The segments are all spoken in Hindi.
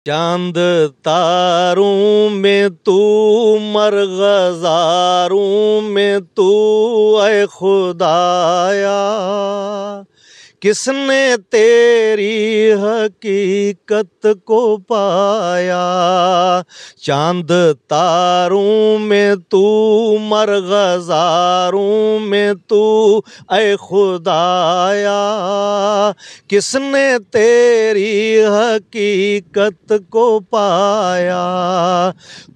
चांद तारों में तू, मरग़ज़ारों में तू, ऐ खुदाया किसने तेरी हकीकत को पाया। चांद तारों में तू, मरग़ज़ारों में तू, ऐ खुदाया किसने तेरी हकीकत को पाया।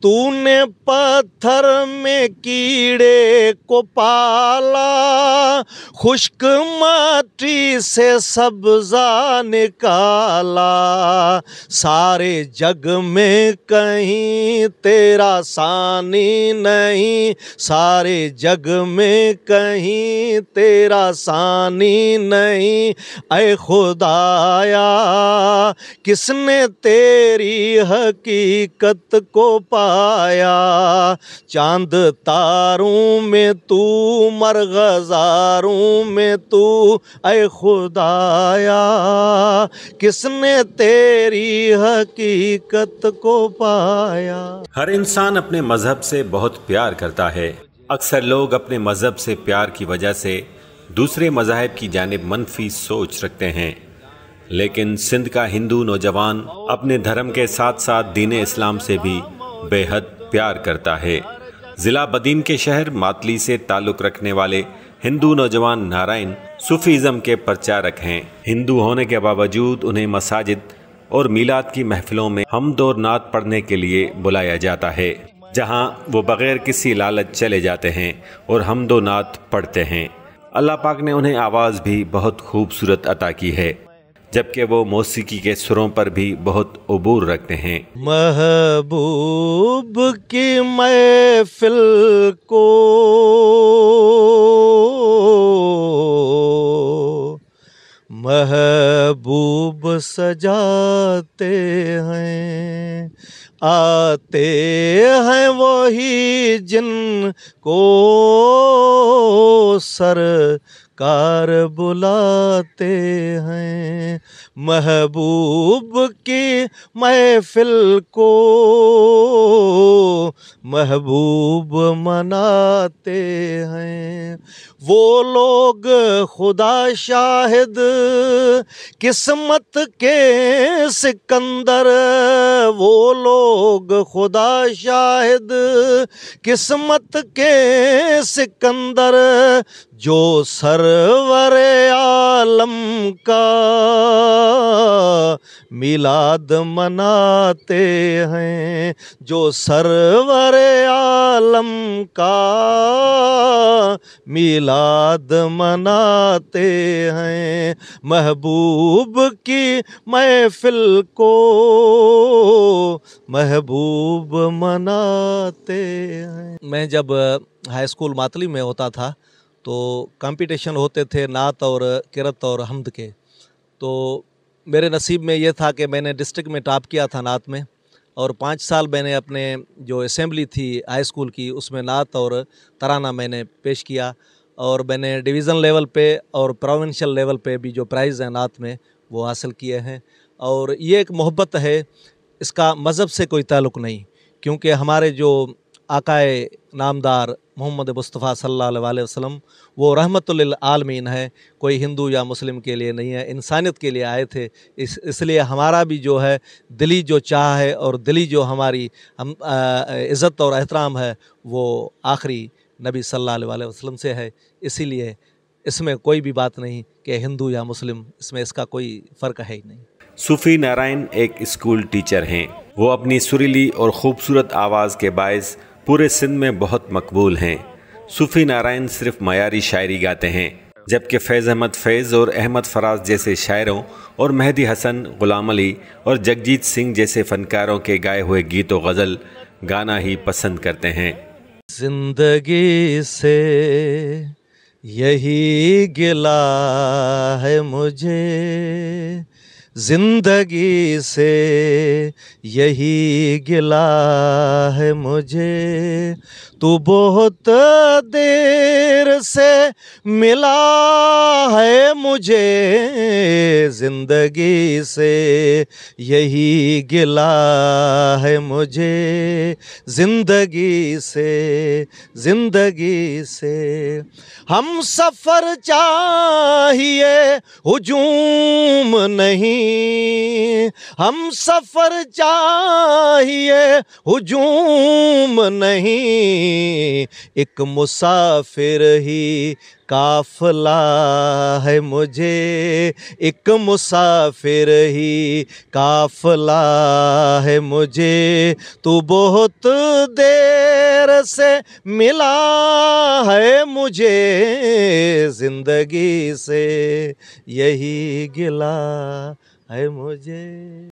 तूने पत्थर में कीड़े को पाला, खुश्क माटी से सब्ज़ा निकाला। सारे जग में कहीं तेरा सानी नहीं, सारे जग में कहीं तेरा सानी नहीं। ऐ खुदाया किसने तेरी हकीकत को पाया। चांद तारों में तू, मरग़ज़ारों में तू, ऐ खुदाया किसने तेरी हकीकत को पाया। हर इंसान अपने मजहब से बहुत प्यार करता है। अक्सर लोग अपने मजहब से प्यार की वजह से दूसरे मज़ाहिब की जानिब मनफी सोच रखते हैं, लेकिन सिंध का हिंदू नौजवान अपने धर्म के साथ साथ दीन इस्लाम से भी बेहद प्यार करता है। ज़िला बदीन के शहर मातली से ताल्लुक़ रखने वाले हिंदू नौजवान नारायण सूफीज़म के प्रचारक हैं। हिंदू होने के बावजूद उन्हें मसाजिद और मीलाद की महफिलों में हम्द और नात पढ़ने के लिए बुलाया जाता है, जहां वो बग़ैर किसी लालच चले जाते हैं और हम्द और नात पढ़ते हैं। अल्लाह पाक ने उन्हें आवाज़ भी बहुत खूबसूरत अता की है, जबकि वो मौसीकी के सुरों पर भी बहुत उबूर रखते हैं। महबूब की महफिल को महबूब सजाते हैं, आते हैं वही जिनको सरकार बुलाते हैं। महबूब की महफिल को महबूब मनाते हैं। वो लोग खुदा शाहिद किस्मत के सिकंदर, वो लोग खुदा शाहिद किस्मत के सिकंदर, जो सरवर आलम का मिलाद मनाते हैं, जो सरवर आलम का मिलाद मनाते हैं। महबूब की महफिल को महबूब मनाते हैं। मैं जब हाई स्कूल मातली में होता था तो कंपटीशन होते थे नात और किरत और हम्द के। तो मेरे नसीब में ये था कि मैंने डिस्ट्रिक्ट में टॉप किया था नात में, और 5 साल मैंने अपने जो असेंबली थी हाई स्कूल की उसमें नात और तराना मैंने पेश किया, और मैंने डिवीज़न लेवल पे और प्रोविंशियल लेवल पे भी जो प्राइज़ हैं नात में वो हासिल किए हैं। और ये एक मोहब्बत है, इसका मज़हब से कोई ताल्लुक़ नहीं, क्योंकि हमारे जो आकाए नामदार मोहम्मद मुस्तफ़ा सल्लल्लाहु अलैहि वसल्लम वो रहमतुल लिल आलमीन है, कोई हिंदू या मुस्लिम के लिए नहीं है, इंसानियत के लिए आए थे। इसलिए हमारा भी जो है दिली जो चाह है और दिली जो हमारी हम इज़्ज़त और एहतराम है वो आखिरी नबी सल्लल्लाहु अलैहि वसल्लम से है। इसीलिए इसमें कोई भी बात नहीं कि हिंदू या मुस्लिम, इसमें इसका कोई फ़र्क है ही नहीं। सूफ़ी नारायण एक स्कूल टीचर हैं। वो अपनी सुरीली और ख़ूबसूरत आवाज़ के बायस पूरे सिंध में बहुत मकबूल हैं। सूफ़ी नारायण सिर्फ मयारी शायरी गाते हैं, जबकि फैज़ अहमद फैज़ और अहमद फराज जैसे शायरों और मेहदी हसन, ग़ुलाम अली और जगजीत सिंह जैसे फ़नकारों के गाए हुए गीत व गज़ल गाना ही पसंद करते हैं। ज़िंदगी से यही गिला है मुझे, ज़िंदगी से यही गिला है मुझे, तू बहुत देर से मिला है मुझे, जिंदगी से यही गिला है मुझे, जिंदगी से, जिंदगी से। हम सफर चाहिए हुजूम नहीं, हम सफर चाहिए हुजूम नहीं, एक मुसाफिर ही काफिला है मुझे, एक मुसाफिर ही काफिला है मुझे। तू बहुत देर से मिला है मुझे, जिंदगी से यही गिला है मुझे।